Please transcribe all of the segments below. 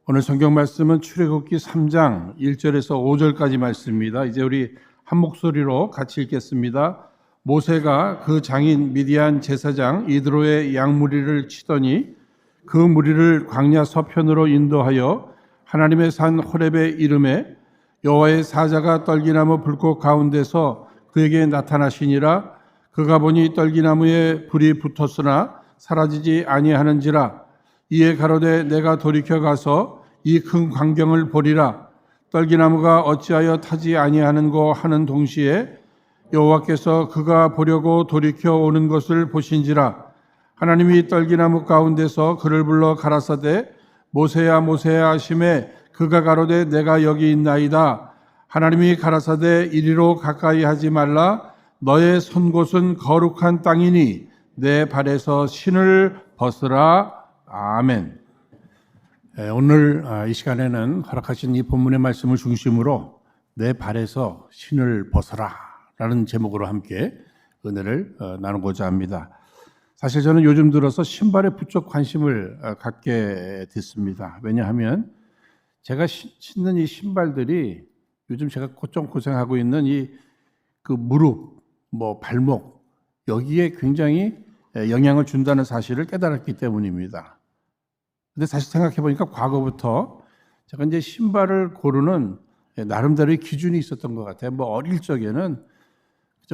오늘 성경 말씀은 출애굽기 3장 1절에서 5절까지 말씀입니다. 이제 우리 한 목소리로 같이 읽겠습니다. 모세가 그 장인 미디안 제사장 이드로의 양무리를 치더니 그 무리를 광야 서편으로 인도하여 하나님의 산 호렙에 이르매 여호와의 사자가 떨기나무 불꽃 가운데서 그에게 나타나시니라. 그가 보니 떨기나무에 불이 붙었으나 사라지지 아니하는지라. 이에 가로되 내가 돌이켜 가서 이 큰 광경을 보리라. 떨기나무가 어찌하여 타지 아니하는고 하는 동시에 여호와께서 그가 보려고 돌이켜 오는 것을 보신지라. 하나님이 떨기나무 가운데서 그를 불러 가라사대 모세야 모세야 하시매 그가 가로되 내가 여기 있나이다. 하나님이 가라사대 이리로 가까이 하지 말라. 너의 선 곳은 거룩한 땅이니 내 발에서 신을 벗으라. 아멘. 오늘 이 시간에는 허락하신 이 본문의 말씀을 중심으로 내 발에서 신을 벗어라 라는 제목으로 함께 은혜를 나누고자 합니다. 사실 저는 요즘 들어서 신발에 부쩍 관심을 갖게 됐습니다. 왜냐하면 제가 신는 이 신발들이 요즘 제가 좀 고생하고 있는 그 무릎, 발목 여기에 굉장히 영향을 준다는 사실을 깨달았기 때문입니다. 근데 사실 생각해 보니까 과거부터 제가 이제 신발을 고르는 나름대로의 기준이 있었던 것 같아요. 어릴 적에는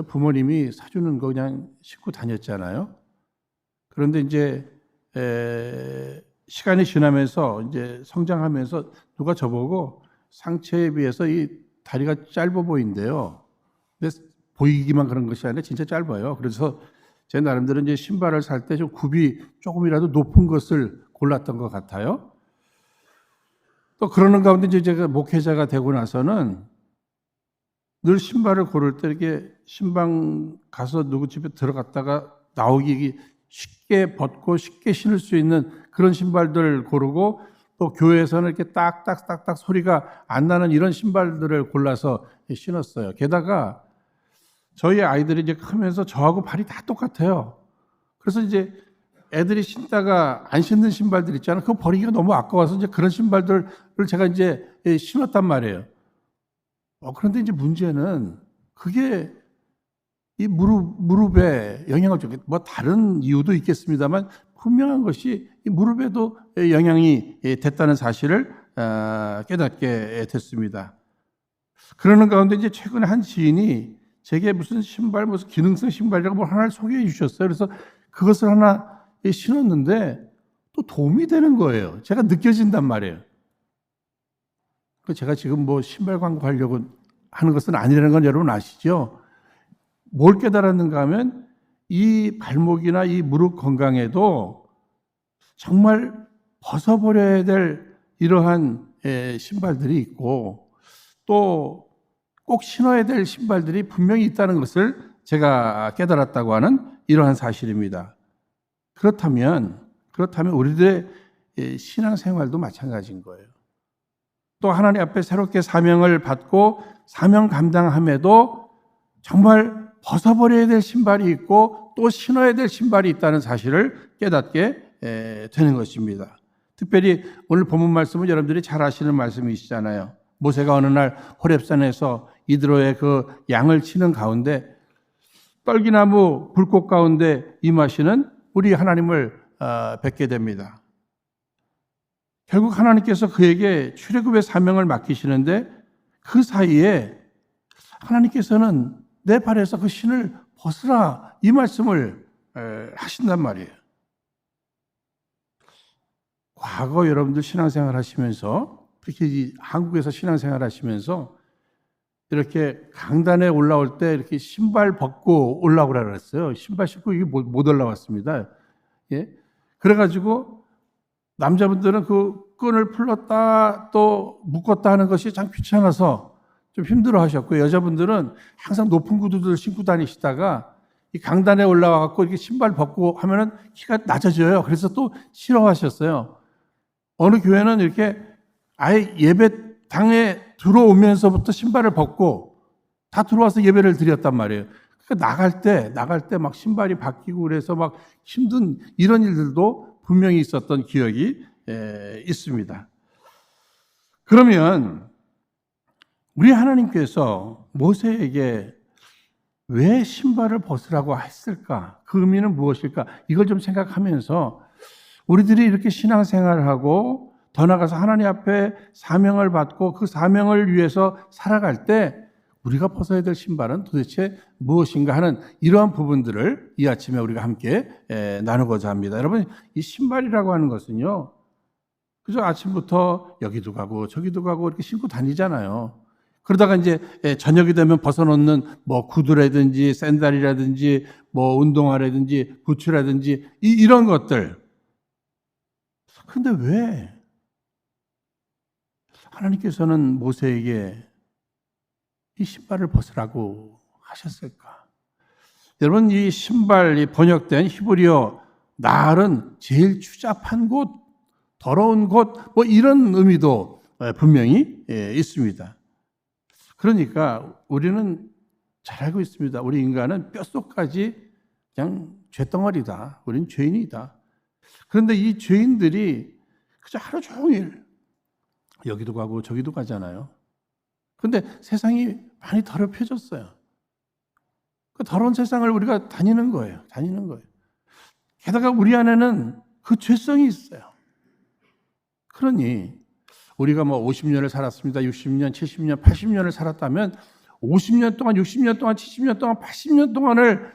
부모님이 사주는 거 그냥 신고 다녔잖아요. 그런데 이제 시간이 지나면서 이제 성장하면서 누가 저보고 상체에 비해서 이 다리가 짧아 보인대요. 근데 보이기만 그런 것이 아니라 진짜 짧아요. 그래서 제 나름대로 이제 신발을 살 때 좀 굽이 조금이라도 높은 것을 골랐던 것 같아요. 또 그러는 가운데 이제 제가 목회자가 되고 나서는 늘 신발을 고를 때 이렇게 신방 가서 누구 집에 들어갔다가 나오기 쉽게 벗고 쉽게 신을 수 있는 그런 신발들 고르고 또 교회에서는 이렇게 딱딱딱딱 소리가 안 나는 이런 신발들을 골라서 신었어요. 게다가 저희 아이들이 이제 크면서 저하고 발이 다 똑같아요. 그래서 이제 애들이 신다가 안 신는 신발들 있잖아요. 그거 버리기가 너무 아까워서 이제 그런 신발들을 제가 이제 신었단 말이에요. 그런데 이제 문제는 그게 이 무릎에 영향을 주게, 다른 이유도 있겠습니다만 분명한 것이 이 무릎에도 영향이 됐다는 사실을 깨닫게 됐습니다. 그러는 가운데 이제 최근에 한 지인이 제게 무슨 기능성 신발이라고 하나를 소개해 주셨어요. 그래서 그것을 하나 신었는데 또 도움이 되는 거예요. 제가 느껴진단 말이에요. 제가 지금 신발 광고하려고 하는 것은 아니라는 건 여러분 아시죠? 뭘 깨달았는가 하면 이 발목이나 이 무릎 건강에도 정말 벗어버려야 될 이러한 신발들이 있고 또 꼭 신어야 될 신발들이 분명히 있다는 것을 제가 깨달았다고 하는 이러한 사실입니다. 그렇다면 우리들의 신앙생활도 마찬가지인 거예요. 또 하나님 앞에 새롭게 사명을 받고 사명 감당함에도 정말 벗어버려야 될 신발이 있고 또 신어야 될 신발이 있다는 사실을 깨닫게 되는 것입니다. 특별히 오늘 본문 말씀은 여러분들이 잘 아시는 말씀이시잖아요. 모세가 어느 날 호렙산에서 이드로의 그 양을 치는 가운데 떨기나무 불꽃 가운데 임하시는 우리 하나님을 뵙게 됩니다. 결국 하나님께서 그에게 출애굽의 사명을 맡기시는데 그 사이에 하나님께서는 내 발에서 그 신을 벗으라 이 말씀을 하신단 말이에요. 과거 여러분들 신앙생활 하시면서 특히 한국에서 신앙생활 하시면서 이렇게 강단에 올라올 때 이렇게 신발 벗고 올라오라 그랬어요. 신발 신고 이게 못 올라왔습니다. 예? 그래가지고 남자분들은 그 끈을 풀었다 또 묶었다 하는 것이 참 귀찮아서 좀 힘들어 하셨고 여자분들은 항상 높은 구두들을 신고 다니시다가 이 강단에 올라와갖고 이렇게 신발 벗고 하면은 키가 낮아져요. 그래서 또 싫어하셨어요. 어느 교회는 이렇게 아예 예배당에 들어오면서부터 신발을 벗고 다 들어와서 예배를 드렸단 말이에요. 그러니까 나갈 때 막 신발이 바뀌고 그래서 막 힘든 이런 일들도 분명히 있었던 기억이 있습니다. 그러면 우리 하나님께서 모세에게 왜 신발을 벗으라고 했을까? 그 의미는 무엇일까? 이걸 좀 생각하면서 우리들이 이렇게 신앙생활을 하고 더 나아가서 하나님 앞에 사명을 받고 그 사명을 위해서 살아갈 때 우리가 벗어야 될 신발은 도대체 무엇인가 하는 이러한 부분들을 이 아침에 우리가 함께 나누고자 합니다. 여러분, 이 신발이라고 하는 것은요, 그저 아침부터 여기도 가고 저기도 가고 이렇게 신고 다니잖아요. 그러다가 이제 저녁이 되면 벗어놓는 뭐 구두라든지 샌들이라든지 뭐 운동화라든지 부츠라든지 이런 것들. 근데 왜 하나님께서는 모세에게 이 신발을 벗으라고 하셨을까? 여러분, 이 신발이 번역된 히브리어 날은 제일 추잡한 곳, 더러운 곳, 뭐 이런 의미도 분명히 있습니다. 그러니까 우리는 잘 알고 있습니다. 우리 인간은 뼛속까지 그냥 죄덩어리다. 우리는 죄인이다. 그런데 이 죄인들이 그저 하루 종일 여기도 가고 저기도 가잖아요. 그런데 세상이 많이 더럽혀졌어요. 그 더러운 세상을 우리가 다니는 거예요. 게다가 우리 안에는 그 죄성이 있어요. 그러니 우리가 뭐 50년을 살았습니다. 60년, 70년, 80년을 살았다면 50년 동안, 60년 동안, 70년 동안, 80년 동안을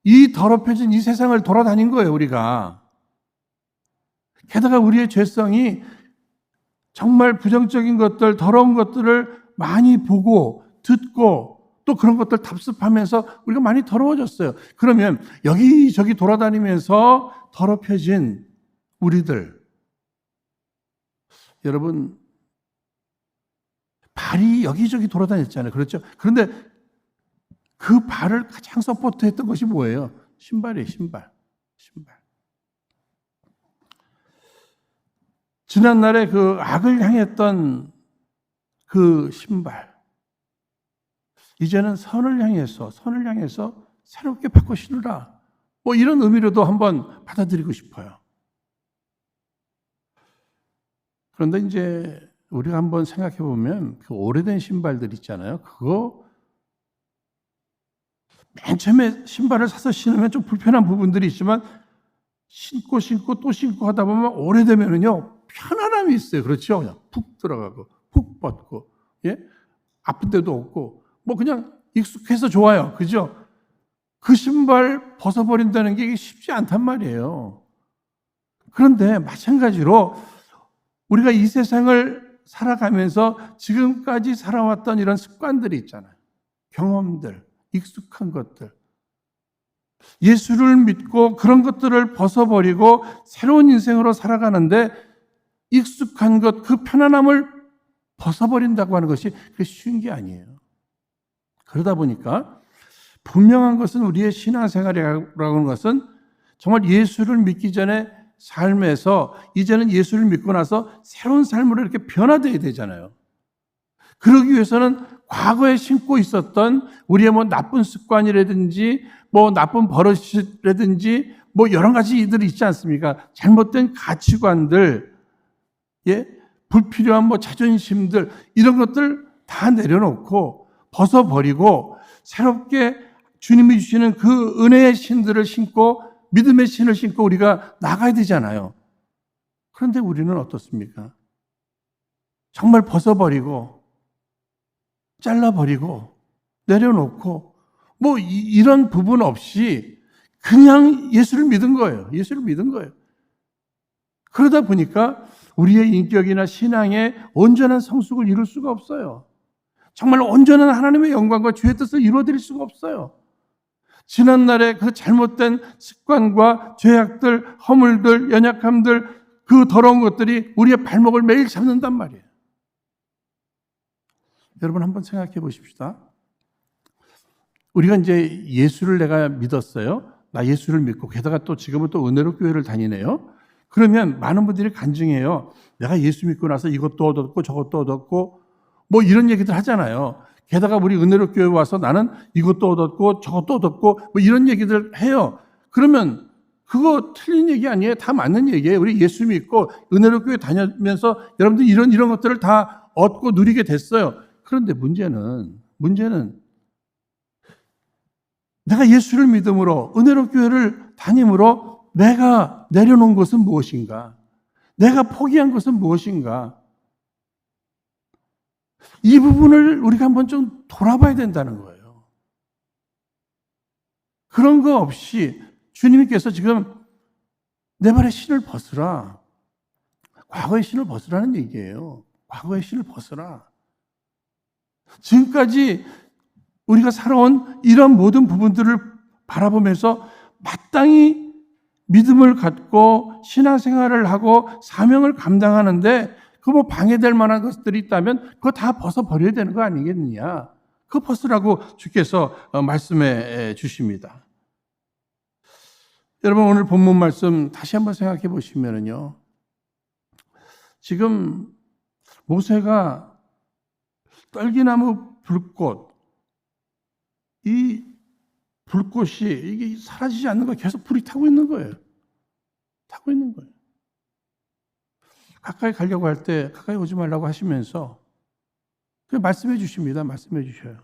이 더럽혀진 이 세상을 돌아다닌 거예요, 우리가. 게다가 우리의 죄성이 정말 부정적인 것들, 더러운 것들을 많이 보고 듣고 또 그런 것들 답습하면서 우리가 많이 더러워졌어요. 그러면 여기저기 돌아다니면서 더럽혀진 우리들, 여러분, 발이 여기저기 돌아다녔잖아요. 그렇죠? 그런데 그 발을 가장 서포트했던 것이 뭐예요? 신발이에요, 신발. 지난날에 그 악을 향했던 그 신발, 이제는 선을 향해서 새롭게 바꿔 신으라. 뭐 이런 의미로도 한번 받아들이고 싶어요. 그런데 이제 우리가 한번 생각해 보면 그 오래된 신발들 있잖아요. 그거 맨 처음에 신발을 사서 신으면 좀 불편한 부분들이 있지만 신고 또 신고 하다 보면 오래되면은요 편안함이 있어요. 그렇죠? 그냥 푹 들어가고 푹 뻗고, 예, 아픈 데도 없고 뭐 그냥 익숙해서 좋아요. 그죠? 그 신발 벗어버린다는 게 쉽지 않단 말이에요. 그런데 마찬가지로 우리가 이 세상을 살아가면서 지금까지 살아왔던 이런 습관들이 있잖아요. 경험들, 익숙한 것들. 예수를 믿고 그런 것들을 벗어버리고 새로운 인생으로 살아가는데 익숙한 것, 그 편안함을 벗어버린다고 하는 것이 그게 쉬운 게 아니에요. 그러다 보니까 분명한 것은 우리의 신앙생활이라고 하는 것은 정말 예수를 믿기 전에 삶에서 이제는 예수를 믿고 나서 새로운 삶으로 이렇게 변화되어야 되잖아요. 그러기 위해서는 과거에 신고 있었던 우리의 뭐 나쁜 습관이라든지 뭐 나쁜 버릇이라든지 뭐 여러 가지 이들이 있지 않습니까? 잘못된 가치관들, 예, 불필요한 뭐 자존심들 이런 것들 다 내려놓고 벗어버리고 새롭게 주님이 주시는 그 은혜의 신들을 신고 믿음의 신을 신고 우리가 나가야 되잖아요. 그런데 우리는 어떻습니까? 정말 벗어버리고 잘라버리고 내려놓고 뭐 이런 부분 없이 그냥 예수를 믿은 거예요. 그러다 보니까 우리의 인격이나 신앙의 온전한 성숙을 이룰 수가 없어요. 정말 온전한 하나님의 영광과 주의 뜻을 이루어드릴 수가 없어요. 지난날의 그 잘못된 습관과 죄악들, 허물들, 연약함들, 그 더러운 것들이 우리의 발목을 매일 잡는단 말이에요. 여러분 한번 생각해 보십시다. 우리가 이제 예수를 내가 믿었어요. 나 예수를 믿고 게다가 또 지금은 또 은혜로 교회를 다니네요. 그러면 많은 분들이 간증해요. 내가 예수 믿고 나서 이것도 얻었고 저것도 얻었고 뭐 이런 얘기들 하잖아요. 게다가 우리 은혜로 교회 와서 나는 이것도 얻었고 저것도 얻었고 뭐 이런 얘기들 해요. 그러면 그거 틀린 얘기 아니에요. 다 맞는 얘기예요. 우리 예수 믿고 은혜로 교회 다니면서 여러분들 이런 것들을 다 얻고 누리게 됐어요. 그런데 문제는 내가 예수를 믿음으로 은혜로 교회를 다님으로 내가 내려놓은 것은 무엇인가? 내가 포기한 것은 무엇인가? 이 부분을 우리가 한번 좀 돌아봐야 된다는 거예요. 그런 거 없이 주님께서 지금 내 발에 신을 벗으라. 과거의 신을 벗으라는 얘기예요. 과거의 신을 벗으라. 지금까지 우리가 살아온 이런 모든 부분들을 바라보면서 마땅히 믿음을 갖고 신앙생활을 하고 사명을 감당하는데 그 뭐 방해될 만한 것들이 있다면 그거 다 벗어버려야 되는 거 아니겠느냐. 그거 벗으라고 주께서 말씀해 주십니다. 여러분 오늘 본문 말씀 다시 한번 생각해 보시면요. 지금 모세가 떨기나무 불꽃, 이 불꽃이 이게 사라지지 않는 거예요. 계속 불이 타고 있는 거예요. 타고 있는 거예요. 가까이 가려고 할 때 가까이 오지 말라고 하시면서 그냥 말씀해 주십니다. 말씀해 주셔요.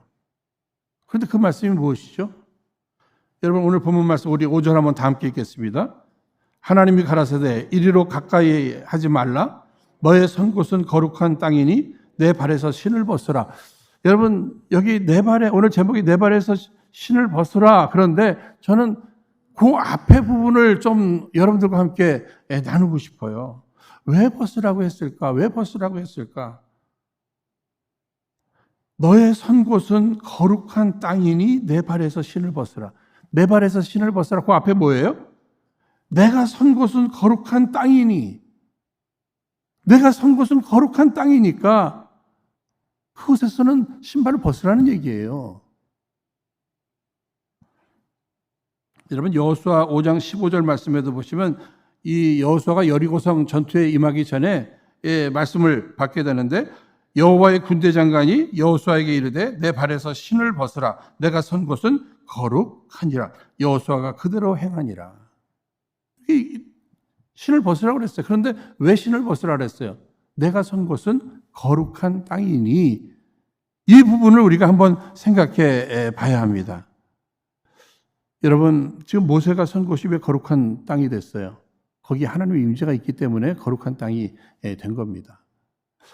그런데 그 말씀이 무엇이죠? 여러분 오늘 본문 말씀 우리 5절 한번 다 함께 읽겠습니다. 하나님이 가라사대 이리로 가까이 하지 말라. 너의 선 곳은 거룩한 땅이니 내 발에서 신을 벗으라. 여러분 여기 내 발에 오늘 제목이 내 발에서 신을 벗으라. 그런데 저는 그 앞에 부분을 좀 여러분들과 함께 나누고 싶어요. 왜 벗으라고 했을까? 왜 벗으라고 했을까? 너의 선 곳은 거룩한 땅이니 내 발에서 신을 벗으라. 내 발에서 신을 벗으라. 그 앞에 뭐예요? 내가 선 곳은 거룩한 땅이니. 내가 선 곳은 거룩한 땅이니까 그곳에서는 신발을 벗으라는 얘기예요. 여러분 여호수아 5장 15절 말씀에도 보시면 이 여호수아가 여리고성 전투에 임하기 전에 말씀을 받게 되는데 여호와의 군대 장관이 여호수아에게 이르되 내 발에서 신을 벗으라. 내가 선 곳은 거룩하니라. 여호수아가 그대로 행하니라. 신을 벗으라고 그랬어요. 그런데 왜 신을 벗으라고 그랬어요? 내가 선 곳은 거룩한 땅이니. 이 부분을 우리가 한번 생각해 봐야 합니다. 여러분 지금 모세가 선 곳이 왜 거룩한 땅이 됐어요? 거기 하나님의 임재가 있기 때문에 거룩한 땅이 된 겁니다.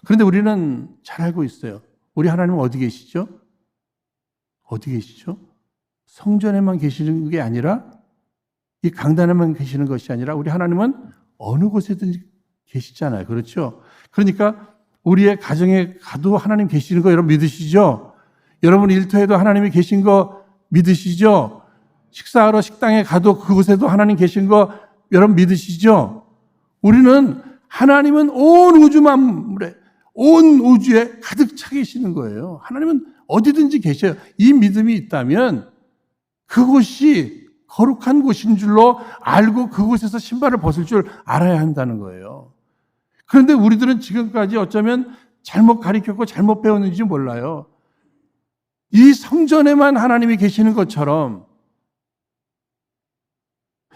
그런데 우리는 잘 알고 있어요. 우리 하나님은 어디 계시죠? 어디 계시죠? 성전에만 계시는 게 아니라 이 강단에만 계시는 것이 아니라 우리 하나님은 어느 곳에든지 계시잖아요. 그렇죠? 그러니까 우리의 가정에 가도 하나님 계시는 거 여러분 믿으시죠? 여러분 일터에도 하나님이 계신 거 믿으시죠? 식사하러 식당에 가도 그곳에도 하나님 계신 거 여러분 믿으시죠? 우리는 하나님은 온 우주 만물에 온 우주에 가득 차 계시는 거예요. 하나님은 어디든지 계셔요. 이 믿음이 있다면 그곳이 거룩한 곳인 줄로 알고 그곳에서 신발을 벗을 줄 알아야 한다는 거예요. 그런데 우리들은 지금까지 어쩌면 잘못 가르쳤고 잘못 배웠는지 몰라요. 이 성전에만 하나님이 계시는 것처럼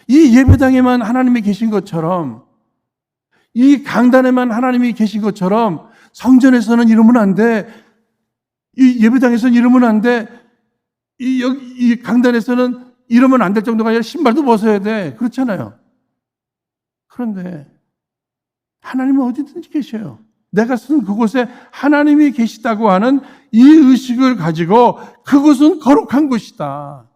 이 예배당에만 하나님이 계신 것처럼 이 강단에만 하나님이 계신 것처럼 성전에서는 이러면 안 돼. 이 예배당에서는 이러면 안 돼. 이 강단에서는 이러면 안 될 정도가 아니라 신발도 벗어야 돼. 그렇잖아요. 그런데 하나님은 어디든지 계셔요. 내가 쓴 그곳에 하나님이 계시다고 하는 이 의식을 가지고 그곳은 거룩한 곳이다.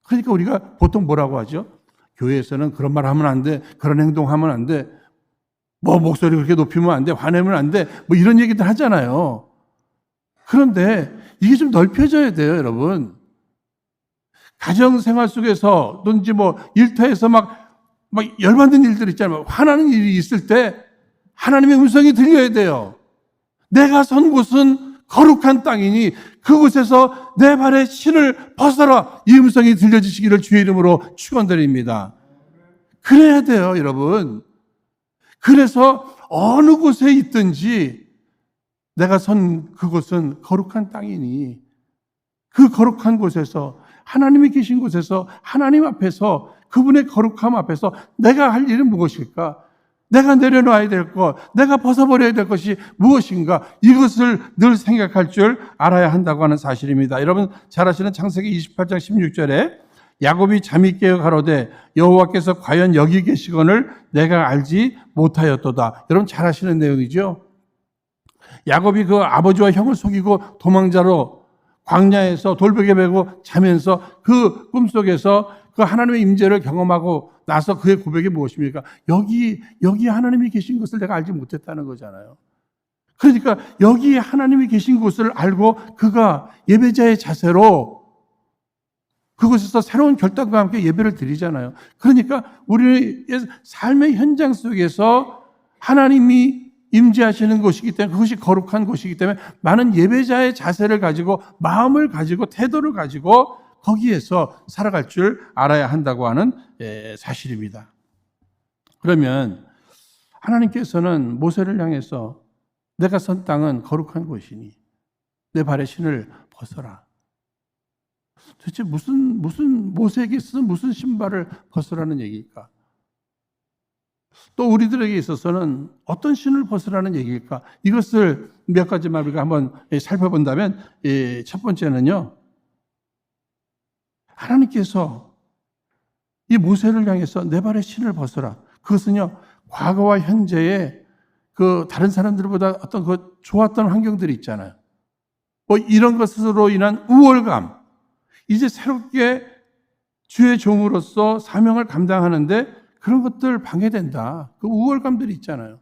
그러니까 우리가 보통 뭐라고 하죠? 교회에서는 그런 말 하면 안 돼. 그런 행동하면 안 돼. 뭐 목소리 그렇게 높이면 안 돼. 화내면 안 돼. 뭐 이런 얘기들 하잖아요. 그런데 이게 좀 넓혀져야 돼요, 여러분. 가정생활 속에서 든지 뭐 일터에서 막 열받는 일들 있잖아요. 화나는 일이 있을 때 하나님의 음성이 들려야 돼요. 내가 선 곳은 거룩한 땅이니 그곳에서 내 발에 신을 벗어라. 이 음성이 들려주시기를 주의 이름으로 축원드립니다. 그래야 돼요, 여러분. 그래서 어느 곳에 있든지 내가 선 그곳은 거룩한 땅이니 그 거룩한 곳에서 하나님이 계신 곳에서 하나님 앞에서 그분의 거룩함 앞에서 내가 할 일은 무엇일까? 내가 내려놔야 될 것, 내가 벗어버려야 될 것이 무엇인가? 이것을 늘 생각할 줄 알아야 한다고 하는 사실입니다. 여러분 잘 아시는 창세기 28장 16절에 야곱이 잠이 깨어 가로되 여호와께서 과연 여기 계시거늘 내가 알지 못하였도다. 여러분 잘 아시는 내용이죠. 야곱이 그 아버지와 형을 속이고 도망자로 광야에서 돌베개 메고 자면서 그 꿈속에서 그 하나님의 임재를 경험하고 나서 그의 고백이 무엇입니까? 여기 하나님이 계신 것을 내가 알지 못했다는 거잖아요. 그러니까 여기 하나님이 계신 곳을 알고 그가 예배자의 자세로 그곳에서 새로운 결단과 함께 예배를 드리잖아요. 그러니까 우리의 삶의 현장 속에서 하나님이 임재하시는 곳이기 때문에 그것이 거룩한 곳이기 때문에 많은 예배자의 자세를 가지고 마음을 가지고 태도를 가지고 거기에서 살아갈 줄 알아야 한다고 하는 사실입니다. 그러면 하나님께서는 모세를 향해서 내가 선 땅은 거룩한 곳이니 내 발의 신을 벗어라. 도대체 무슨 모세에게 있어서 무슨 신발을 벗으라는 얘기일까? 또 우리들에게 있어서는 어떤 신을 벗으라는 얘기일까? 이것을 몇 가지만 우리가 한번 살펴본다면 첫 번째는요. 하나님께서 이 모세를 향해서 내 발의 신을 벗어라. 그것은요. 과거와 현재의 그 다른 사람들보다 어떤 그 좋았던 환경들이 있잖아요. 뭐 이런 것으로 인한 우월감. 이제 새롭게 주의 종으로서 사명을 감당하는데 그런 것들 방해된다. 그 우월감들이 있잖아요.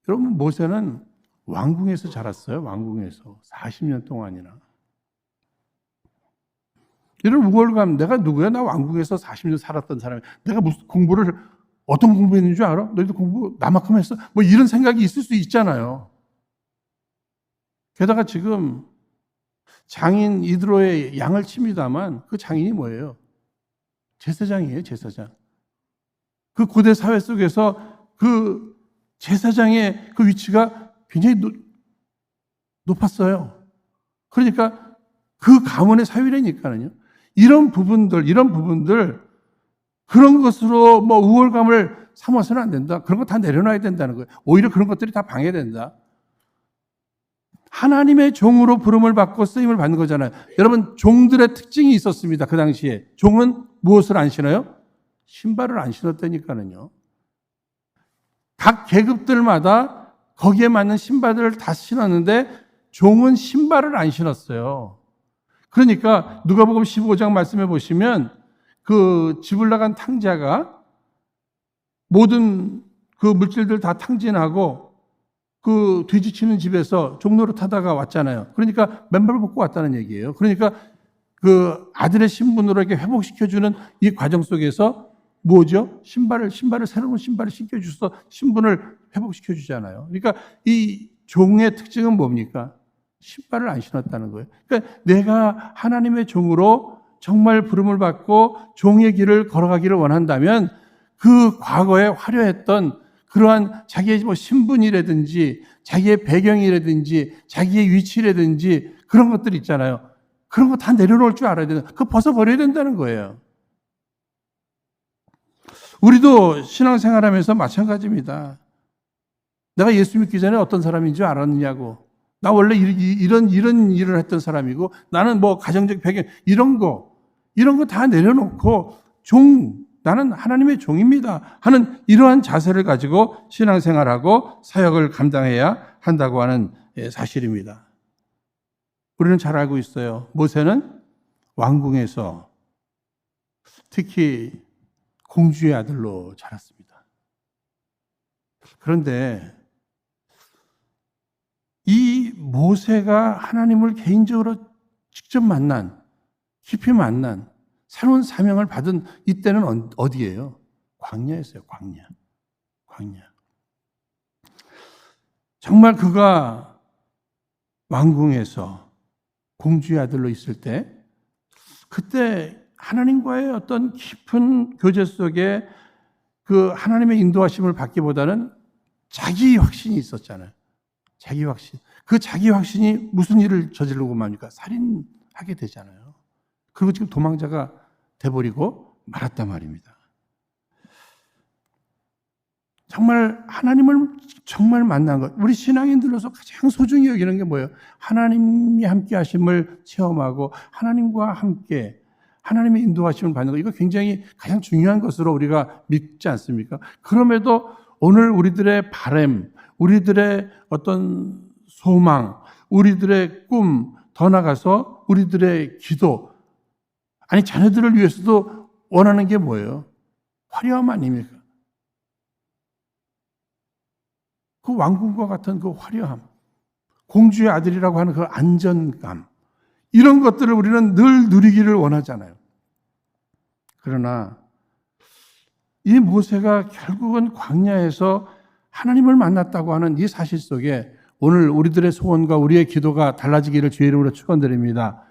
여러분 모세는 왕궁에서 자랐어요. 왕궁에서 40년 동안이나. 이런 우월감, 내가 누구야? 나 왕궁에서 40년 살았던 사람이야. 내가 무슨 공부를 어떤 공부했는 줄 알아? 너희도 공부 나만큼 했어? 뭐 이런 생각이 있을 수 있잖아요. 게다가 지금 장인 이드로의 양을 칩니다만 그 장인이 뭐예요? 제사장이에요, 제사장. 그 고대 사회 속에서 그 제사장의 그 위치가 굉장히 높았어요. 그러니까 그 가문의 사위라니까요. 이런 부분들, 그런 것으로 뭐 우월감을 삼아서는 안 된다. 그런 거 다 내려놔야 된다는 거예요. 오히려 그런 것들이 다 방해된다. 하나님의 종으로 부름을 받고 쓰임을 받는 거잖아요. 여러분, 종들의 특징이 있었습니다. 그 당시에. 종은 무엇을 안 신어요? 신발을 안 신었다니까요. 각 계급들마다 거기에 맞는 신발들을 다 신었는데 종은 신발을 안 신었어요. 그러니까 누가복음 15장 말씀해 보시면 그 집을 나간 탕자가 모든 그 물질들 다 탕진하고 그 돼지치는 집에서 종로를 타다가 왔잖아요. 그러니까 맨발을 벗고 왔다는 얘기예요. 그러니까 그 아들의 신분으로 이렇게 회복시켜주는 이 과정 속에서 뭐죠? 새로운 신발을 신겨주셔서 신분을 회복시켜주잖아요. 그러니까 이 종의 특징은 뭡니까? 신발을 안 신었다는 거예요. 그러니까 내가 하나님의 종으로 정말 부름을 받고 종의 길을 걸어가기를 원한다면 그 과거에 화려했던 그러한 자기의 뭐 신분이라든지 자기의 배경이라든지 자기의 위치라든지 그런 것들 있잖아요. 그런 거 다 내려놓을 줄 알아야 된다. 그거 벗어버려야 된다는 거예요. 우리도 신앙생활하면서 마찬가지입니다. 내가 예수 믿기 전에 어떤 사람인 줄 알았느냐고. 나 원래 이런 일을 했던 사람이고 나는 뭐 가정적 배경 이런 거 다 내려놓고 나는 하나님의 종입니다 하는 이러한 자세를 가지고 신앙생활하고 사역을 감당해야 한다고 하는 사실입니다. 우리는 잘 알고 있어요. 모세는 왕궁에서 특히 공주의 아들로 자랐습니다. 그런데 이 모세가 하나님을 개인적으로 직접 깊이 만난 새로운 사명을 받은 이때는 어디예요? 광야였어요. 광야. 정말 그가 왕궁에서 공주의 아들로 있을 때 그때 하나님과의 어떤 깊은 교제 속에 그 하나님의 인도하심을 받기보다는 자기 확신이 있었잖아요. 자기 확신. 그 자기 확신이 무슨 일을 저지르고 맙니까? 살인하게 되잖아요. 그리고 지금 도망자가 돼버리고 말았단 말입니다. 정말 하나님을 정말 만난 것. 우리 신앙인들로서 가장 소중히 여기는 게 뭐예요? 하나님이 함께 하심을 체험하고 하나님과 함께 하나님의 인도하심을 받는 것. 이거 굉장히 가장 중요한 것으로 우리가 믿지 않습니까? 그럼에도 오늘 우리들의 바람, 우리들의 어떤 소망, 우리들의 꿈, 더 나아가서 우리들의 기도, 아니 자녀들을 위해서도 원하는 게 뭐예요? 화려함 아닙니까? 그 왕궁과 같은 그 화려함, 공주의 아들이라고 하는 그 안전감, 이런 것들을 우리는 늘 누리기를 원하잖아요. 그러나 이 모세가 결국은 광야에서 하나님을 만났다고 하는 이 사실 속에 오늘 우리들의 소원과 우리의 기도가 달라지기를 주의 이름으로 축원드립니다.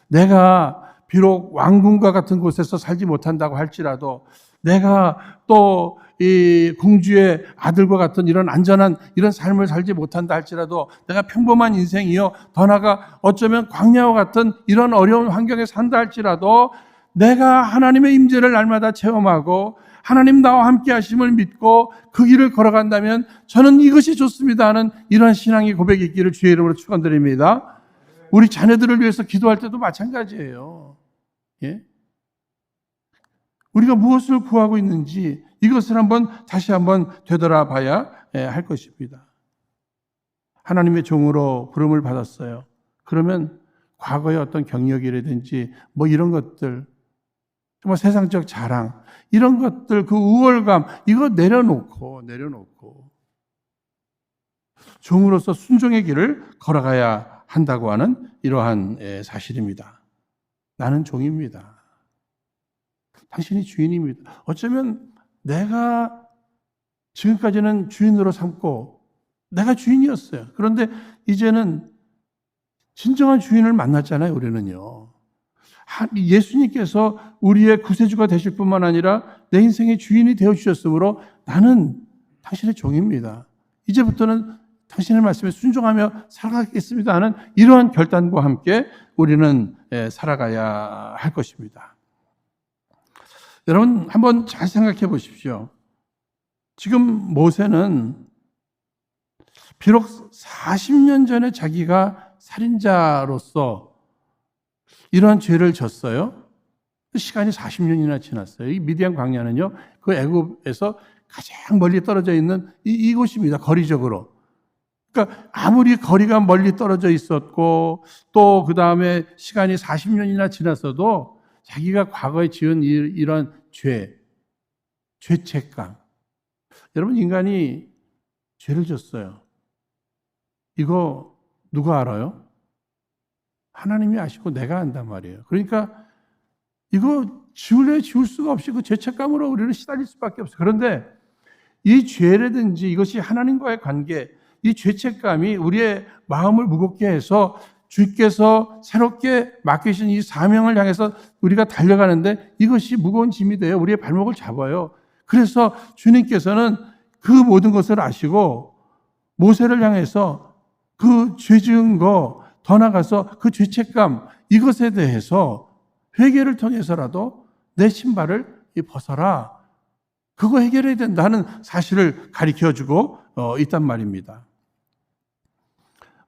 내가 비록 왕궁과 같은 곳에서 살지 못한다고 할지라도 내가 또 이 공주의 아들과 같은 이런 안전한 이런 삶을 살지 못한다 할지라도 내가 평범한 인생이요 더 나아가 어쩌면 광야와 같은 이런 어려운 환경에 산다 할지라도 내가 하나님의 임재를 날마다 체험하고 하나님 나와 함께 하심을 믿고 그 길을 걸어간다면 저는 이것이 좋습니다 하는 이러한 신앙의 고백이 있기를 주의 이름으로 축원드립니다. 우리 자녀들을 위해서 기도할 때도 마찬가지예요. 예? 우리가 무엇을 구하고 있는지 이것을 다시 한번 되돌아봐야 할 것입니다. 하나님의 종으로 부름을 받았어요. 그러면 과거의 어떤 경력이라든지 뭐 이런 것들, 정말 세상적 자랑, 이런 것들, 그 우월감, 이거 내려놓고 종으로서 순종의 길을 걸어가야 한다고 하는 이러한 사실입니다. 나는 종입니다. 당신이 주인입니다. 어쩌면 내가 지금까지는 주인으로 삼고 내가 주인이었어요. 그런데 이제는 진정한 주인을 만났잖아요, 우리는요. 예수님께서 우리의 구세주가 되실 뿐만 아니라 내 인생의 주인이 되어주셨으므로 나는 당신의 종입니다. 이제부터는 당신의 말씀에 순종하며 살아가겠습니다 하는 이러한 결단과 함께 우리는 살아가야 할 것입니다. 여러분 한번 잘 생각해 보십시오. 지금 모세는 비록 40년 전에 자기가 살인자로서 이러한 죄를 졌어요. 시간이 40년이나 지났어요. 이 미디안 광야는요, 그 애굽에서 가장 멀리 떨어져 있는 이곳입니다. 거리적으로. 그러니까 아무리 거리가 멀리 떨어져 있었고 또 그 다음에 시간이 40년이나 지났어도 자기가 과거에 지은 이런 죄책감. 여러분 인간이 죄를 졌어요. 이거 누가 알아요? 하나님이 아시고 내가 안단 말이에요. 그러니까 이거 지울 수가 없이 그 죄책감으로 우리는 시달릴 수밖에 없어요. 그런데 이 죄라든지 이것이 하나님과의 관계, 이 죄책감이 우리의 마음을 무겁게 해서 주께서 새롭게 맡기신 이 사명을 향해서 우리가 달려가는데 이것이 무거운 짐이 돼요. 우리의 발목을 잡아요. 그래서 주님께서는 그 모든 것을 아시고 모세를 향해서 그 죄 지은 거, 더 나가서 그 죄책감, 이것에 대해서 회개를 통해서라도 내 신발을 벗어라. 그거 해결해야 된다는 사실을 가르쳐주고 있단 말입니다.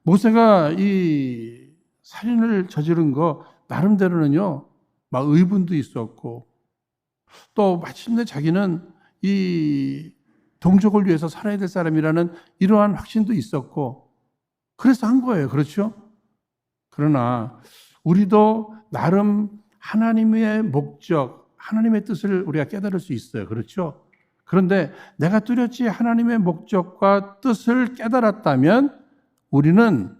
모세가 이 살인을 저지른 거 나름대로는요, 막 의분도 있었고 또 마침내 자기는 이 동족을 위해서 살아야 될 사람이라는 이러한 확신도 있었고 그래서 한 거예요. 그렇죠? 그러나 우리도 나름 하나님의 목적, 하나님의 뜻을 우리가 깨달을 수 있어요. 그렇죠? 그런데 내가 뚜렷이 하나님의 목적과 뜻을 깨달았다면 우리는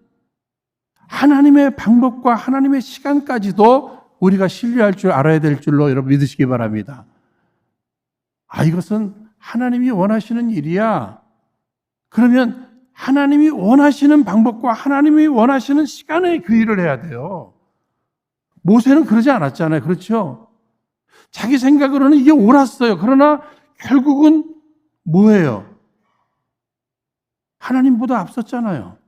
하나님의 방법과 하나님의 시간까지도 우리가 신뢰할 줄 알아야 될 줄로 여러분 믿으시기 바랍니다. 이것은 하나님이 원하시는 일이야. 그러면 하나님이 원하시는 방법과 하나님이 원하시는 시간에 그 일을 해야 돼요. 모세는 그러지 않았잖아요. 그렇죠? 자기 생각으로는 이게 옳았어요. 그러나 결국은 뭐예요? 하나님보다 앞섰잖아요.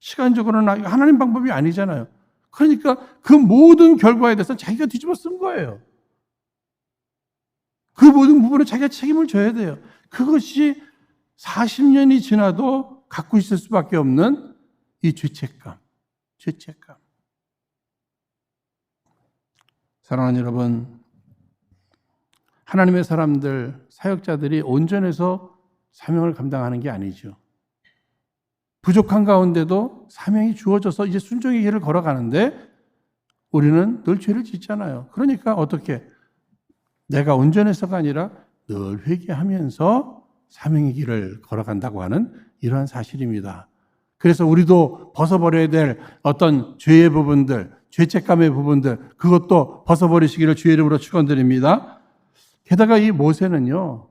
시간적으로는 하나님 방법이 아니잖아요. 그러니까 그 모든 결과에 대해서 자기가 뒤집어 쓴 거예요. 그 모든 부분에 자기가 책임을 져야 돼요. 그것이 40년이 지나도 갖고 있을 수밖에 없는 이 죄책감. 사랑하는 여러분, 하나님의 사람들, 사역자들이 온전해서 사명을 감당하는 게 아니죠. 부족한 가운데도 사명이 주어져서 이제 순종의 길을 걸어가는데 우리는 늘 죄를 짓잖아요. 그러니까 어떻게? 내가 온전해서가 아니라 늘 회개하면서 사명의 길을 걸어간다고 하는 이러한 사실입니다. 그래서 우리도 벗어버려야 될 어떤 죄의 부분들, 죄책감의 부분들, 그것도 벗어버리시기를 주의 이름으로 축원드립니다. 게다가 이 모세는요,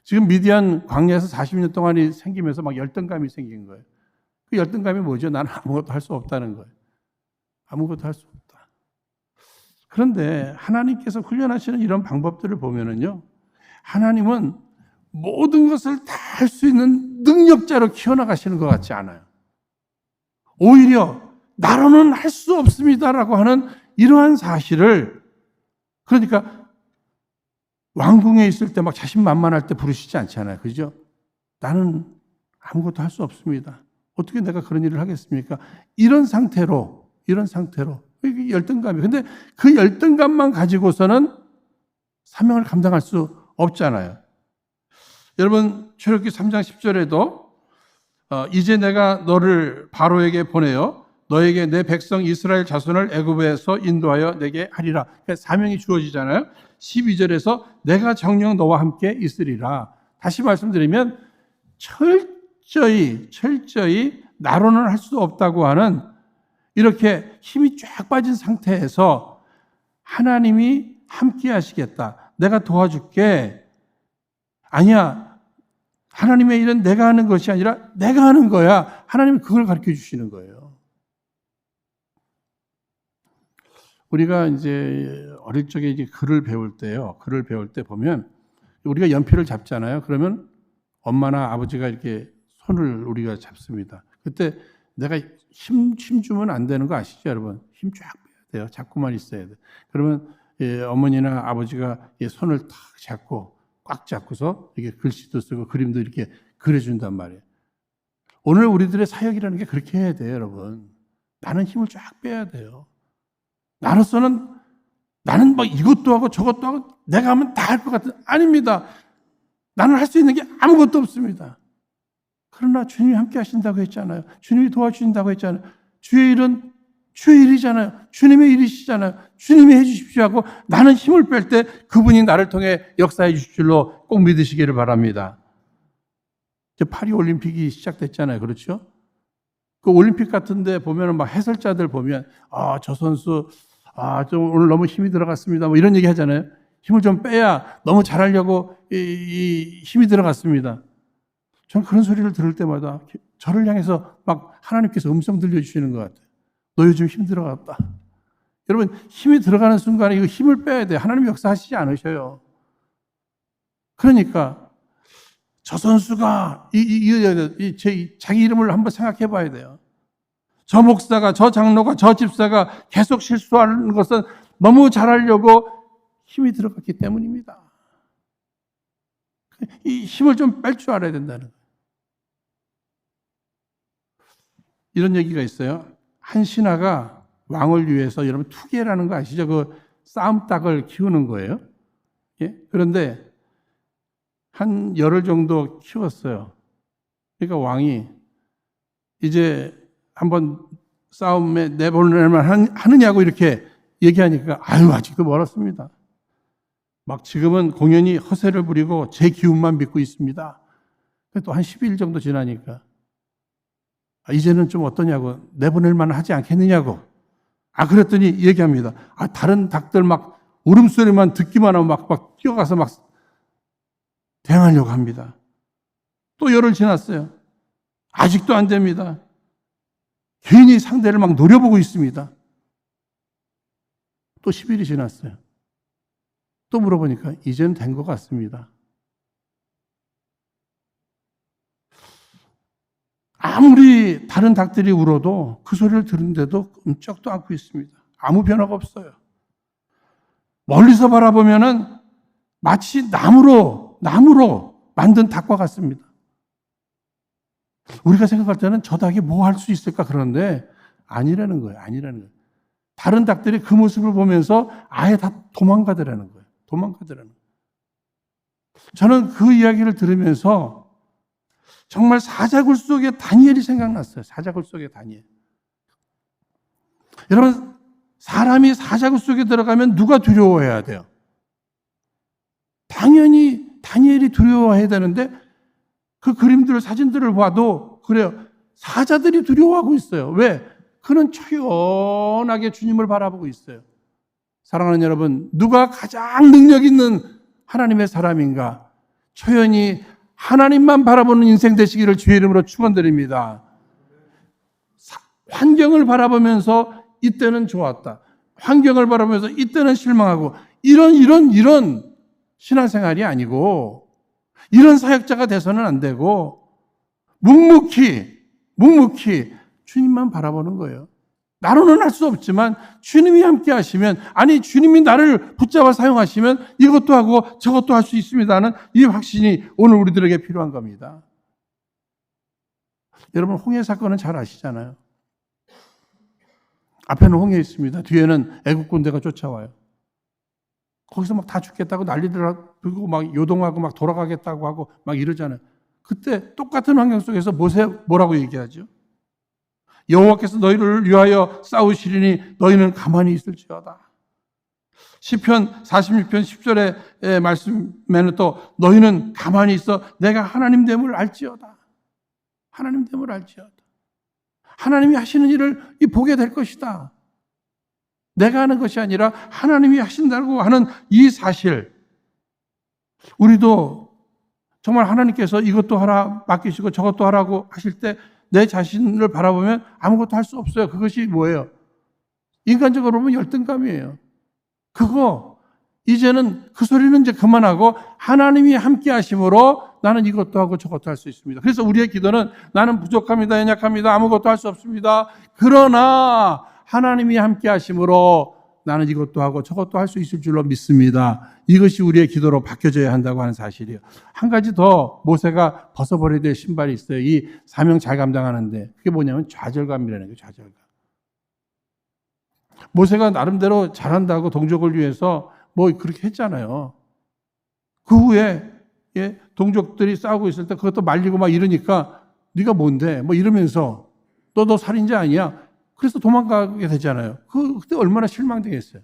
지금 미디안 광야에서 40년 동안이 생기면서 막 열등감이 생긴 거예요. 그 열등감이 뭐죠? 나는 아무것도 할 수 없다는 거예요. 아무것도 할 수 없다. 그런데 하나님께서 훈련하시는 이런 방법들을 보면은요, 하나님은 모든 것을 다 할 수 있는 능력자로 키워나가시는 것 같지 않아요. 오히려 나로는 할 수 없습니다라고 하는 이러한 사실을, 그러니까 왕궁에 있을 때 막 자신만만할 때 부르시지 않잖아요. 그죠? 나는 아무것도 할 수 없습니다. 어떻게 내가 그런 일을 하겠습니까? 이런 상태로 이게 열등감이. 근데 그 열등감만 가지고서는 사명을 감당할 수 없잖아요. 여러분, 출애굽기 3장 10절에도 이제 내가 너를 바로에게 보내어 너에게 내 백성 이스라엘 자손을 애굽에서 인도하여 내게 하리라. 그러니까 사명이 주어지잖아요. 12절에서 내가 정녕 너와 함께 있으리라. 다시 말씀드리면 철저히 나로는 할 수 없다고 하는 이렇게 힘이 쫙 빠진 상태에서 하나님이 함께 하시겠다. 내가 도와줄게. 아니야. 하나님의 일은 내가 하는 것이 아니라 내가 하는 거야. 하나님은 그걸 가르쳐 주시는 거예요. 우리가 이제 어릴 적에 이제 글을 배울 때 보면 우리가 연필을 잡잖아요. 그러면 엄마나 아버지가 이렇게 손을 우리가 잡습니다. 그때 내가 힘 주면 안 되는 거 아시죠, 여러분? 힘 쫙 빼야 돼요. 잡고만 있어야 돼. 그러면 어머니나 아버지가 손을 탁 잡고 꽉 잡고서 이게 글씨도 쓰고 그림도 이렇게 그려준단 말이에요. 오늘 우리들의 사역이라는 게 그렇게 해야 돼요, 여러분. 나는 힘을 쫙 빼야 돼요. 나로서는 나는 막 이것도 하고 저것도 하고 내가 하면 다 할 것 같은, 아닙니다. 나는 할 수 있는 게 아무것도 없습니다. 그러나 주님이 함께 하신다고 했잖아요. 주님이 도와주신다고 했잖아요. 주의 일은 주의 일이잖아요. 주님의 일이시잖아요. 주님이 해주십시오 하고 나는 힘을 뺄 때 그분이 나를 통해 역사해 주실 줄로 꼭 믿으시기를 바랍니다. 이제 파리 올림픽이 시작됐잖아요. 그렇죠? 그 올림픽 같은 데 보면은 막 해설자들 보면 저 선수 좀 오늘 너무 힘이 들어갔습니다. 뭐 이런 얘기 하잖아요. 힘을 좀 빼야 너무 잘하려고 이 힘이 들어갔습니다. 저는 그런 소리를 들을 때마다 저를 향해서 막 하나님께서 음성 들려주시는 것 같아요. 너 요즘 힘 들어갔다. 여러분, 힘이 들어가는 순간에 이거 힘을 빼야 돼요. 하나님 역사하시지 않으셔요. 그러니까 저 선수가 자기 이름을 한번 생각해 봐야 돼요. 저 목사가, 저 장로가, 저 집사가 계속 실수하는 것은 너무 잘하려고 힘이 들어갔기 때문입니다. 이 힘을 좀 뺄 줄 알아야 된다는 거예요. 이런 얘기가 있어요. 한 신하가 왕을 위해서, 여러분 투계라는 거 아시죠? 그 싸움닭을 키우는 거예요. 예? 그런데 한 열흘 정도 키웠어요. 그러니까 왕이 이제 한번 싸움에 내보낼만 하느냐고 이렇게 얘기하니까 아직도 멀었습니다. 막 지금은 공연히 허세를 부리고 제 기운만 믿고 있습니다. 또 한 10일 정도 지나니까 이제는 좀 어떠냐고, 내보낼만 하지 않겠느냐고. 그랬더니 얘기합니다. 다른 닭들 막 울음소리만 듣기만 하면 막 뛰어가서 막 대항하려고 합니다. 또 열흘 지났어요. 아직도 안 됩니다. 괜히 상대를 막 노려보고 있습니다. 또 10일이 지났어요. 또 물어보니까 이제는 된 것 같습니다. 아무리 다른 닭들이 울어도 그 소리를 들은데도 끔찍도 않고 있습니다. 아무 변화가 없어요. 멀리서 바라보면은 마치 나무로 만든 닭과 같습니다. 우리가 생각할 때는 저 닭이 뭐 할 수 있을까 그런데 아니라는 거예요. 다른 닭들이 그 모습을 보면서 아예 다 도망가더라는 거예요. 저는 그 이야기를 들으면서 정말 사자굴 속의 다니엘이 생각났어요. 사자굴 속의 다니엘. 여러분, 사람이 사자굴 속에 들어가면 누가 두려워해야 돼요? 당연히 다니엘이 두려워해야 되는데 그 그림들, 사진들을 봐도 그래요. 사자들이 두려워하고 있어요. 왜? 그는 초연하게 주님을 바라보고 있어요. 사랑하는 여러분, 누가 가장 능력 있는 하나님의 사람인가? 초연히 하나님만 바라보는 인생 되시기를 주의 이름으로 축원드립니다. 환경을 바라보면서 이때는 좋았다. 환경을 바라보면서 이때는 실망하고 이런 신앙생활이 아니고 이런 사역자가 돼서는 안 되고 묵묵히 주님만 바라보는 거예요. 나로는 할 수 없지만 주님이 함께 하시면, 아니 주님이 나를 붙잡아 사용하시면 이것도 하고 저것도 할 수 있습니다는 이 확신이 오늘 우리들에게 필요한 겁니다. 여러분, 홍해 사건은 잘 아시잖아요. 앞에는 홍해 있습니다. 뒤에는 애국 군대가 쫓아와요. 거기서 막 다 죽겠다고 난리들 하고 막 요동하고 막 돌아가겠다고 하고 막 이러잖아요. 그때 똑같은 환경 속에서 모세 뭐라고 얘기하죠? 여호와께서 너희를 위하여 싸우시리니 너희는 가만히 있을지어다. 시편 46편 10절의 말씀에는 또 너희는 가만히 있어 내가 하나님 됨을 알지어다. 하나님이 하시는 일을 보게 될 것이다. 내가 하는 것이 아니라 하나님이 하신다고 하는 이 사실, 우리도 정말 하나님께서 이것도 하라 맡기시고 저것도 하라고 하실 때 내 자신을 바라보면 아무것도 할 수 없어요. 그것이 뭐예요? 인간적으로 보면 열등감이에요. 이제는 그 소리는 이제 그만하고 하나님이 함께 하심으로 나는 이것도 하고 저것도 할 수 있습니다. 그래서 우리의 기도는 나는 부족합니다. 연약합니다. 아무것도 할 수 없습니다. 그러나 하나님이 함께 하심으로 나는 이것도 하고 저것도 할 수 있을 줄로 믿습니다. 이것이 우리의 기도로 바뀌어져야 한다고 하는 사실이에요. 한 가지 더 모세가 벗어버려야 될 신발이 있어요. 이 사명 잘 감당하는데 그게 뭐냐면 좌절감이라는 거예요. 좌절감. 모세가 나름대로 잘한다고 동족을 위해서 뭐 그렇게 했잖아요. 그 후에 동족들이 싸우고 있을 때 그것도 말리고 막 이러니까 네가 뭔데? 뭐 이러면서 너 살인자 아니야? 그래서 도망가게 되잖아요. 그때 얼마나 실망되겠어요.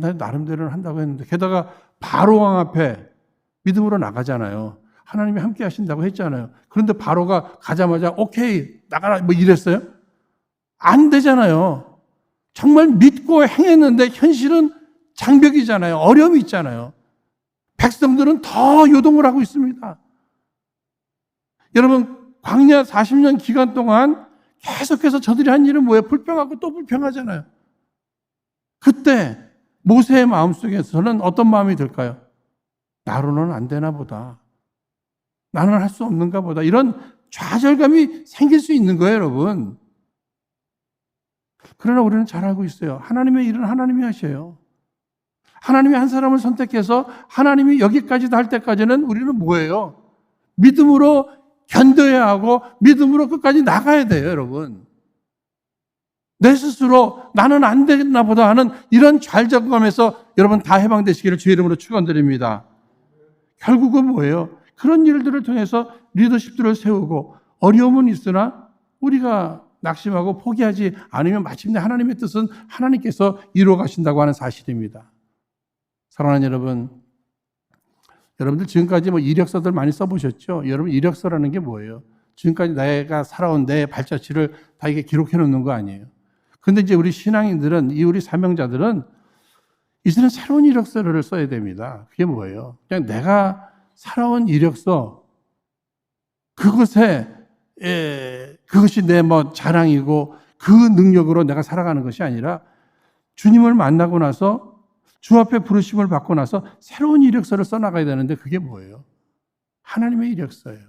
나 나름대로는 한다고 했는데, 게다가 바로왕 앞에 믿음으로 나가잖아요. 하나님이 함께 하신다고 했잖아요. 그런데 바로가 가자마자 오케이 나가라 뭐 이랬어요? 안 되잖아요. 정말 믿고 행했는데 현실은 장벽이잖아요. 어려움이 있잖아요. 백성들은 더 요동을 하고 있습니다. 여러분, 광야 40년 기간 동안 계속해서 저들이 한 일은 뭐예요? 불평하고 또 불평하잖아요. 그때 모세의 마음속에서는 어떤 마음이 들까요? 나로는 안 되나 보다. 나는 할 수 없는가 보다. 이런 좌절감이 생길 수 있는 거예요, 여러분. 그러나 우리는 잘 알고 있어요. 하나님의 일은 하나님이 하셔요. 하나님이 한 사람을 선택해서 하나님이 여기까지도 할 때까지는 우리는 뭐예요? 믿음으로 견뎌야 하고 믿음으로 끝까지 나가야 돼요, 여러분. 내 스스로 나는 안 되나 보다 하는 이런 좌절감에서 여러분 다 해방되시기를 주의 이름으로 축원드립니다. 결국은 뭐예요? 그런 일들을 통해서 리더십들을 세우고 어려움은 있으나 우리가 낙심하고 포기하지 않으면 마침내 하나님의 뜻은 하나님께서 이루어 가신다고 하는 사실입니다. 사랑하는 여러분, 여러분들 지금까지 뭐 이력서들 많이 써보셨죠? 여러분 이력서라는 게 뭐예요? 지금까지 내가 살아온 내 발자취를 다 이게 기록해 놓는 거 아니에요? 근데 이제 우리 신앙인들은, 우리 사명자들은 이제는 새로운 이력서를 써야 됩니다. 그게 뭐예요? 그냥 내가 살아온 이력서, 그것이 내 뭐 자랑이고 그 능력으로 내가 살아가는 것이 아니라 주님을 만나고 나서 주 앞에 부르심을 받고 나서 새로운 이력서를 써나가야 되는데 그게 뭐예요? 하나님의 이력서예요.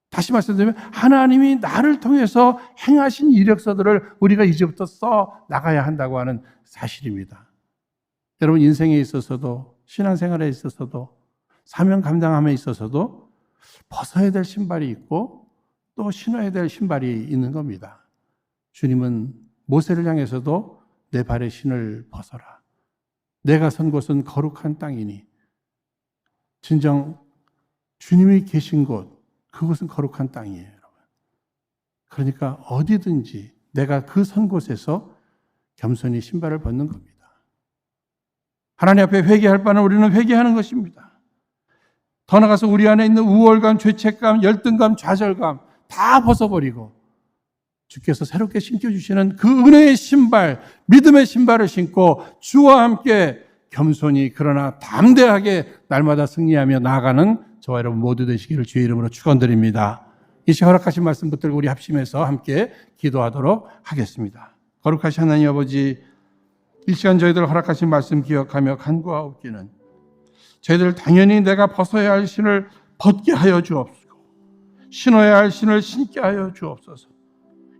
다시 말씀드리면 하나님이 나를 통해서 행하신 이력서들을 우리가 이제부터 써 나가야 한다고 하는 사실입니다. 여러분 인생에 있어서도 신앙생활에 있어서도 사명 감당함에 있어서도 벗어야 될 신발이 있고 또 신어야 될 신발이 있는 겁니다. 주님은 모세를 향해서도 내 발의 신을 벗어라. 내가 선 곳은 거룩한 땅이니 진정 주님이 계신 곳, 그곳은 거룩한 땅이에요, 여러분. 그러니까 어디든지 내가 그 선 곳에서 겸손히 신발을 벗는 겁니다. 하나님 앞에 회개할 바는 우리는 회개하는 것입니다. 더 나아가서 우리 안에 있는 우월감, 죄책감, 열등감, 좌절감 다 벗어버리고 주께서 새롭게 신겨주시는 그 은혜의 신발, 믿음의 신발을 신고 주와 함께 겸손히 그러나 담대하게 날마다 승리하며 나아가는 저와 여러분 모두 되시기를 주의 이름으로 축원드립니다. 이 시간 허락하신 말씀 붙들고 우리 합심해서 함께 기도하도록 하겠습니다. 거룩하신 하나님 아버지, 이 시간 저희들 허락하신 말씀 기억하며 간구하옵기는 저희들 당연히 내가 벗어야 할 신을 벗게 하여 주옵시고 신어야 할 신을 신게 하여 주옵소서.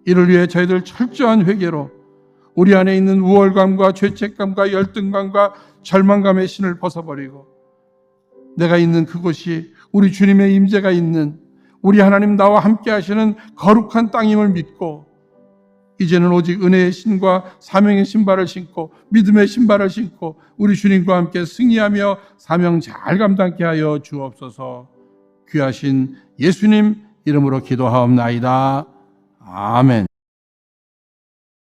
이를 위해 저희들 철저한 회개로 우리 안에 있는 우월감과 죄책감과 열등감과 절망감의 신을 벗어버리고 내가 있는 그곳이 우리 주님의 임재가 있는 우리 하나님 나와 함께 하시는 거룩한 땅임을 믿고 이제는 오직 은혜의 신과 사명의 신발을 신고 믿음의 신발을 신고 우리 주님과 함께 승리하며 사명 잘 감당케 하여 주옵소서. 귀하신 예수님 이름으로 기도하옵나이다. 아멘.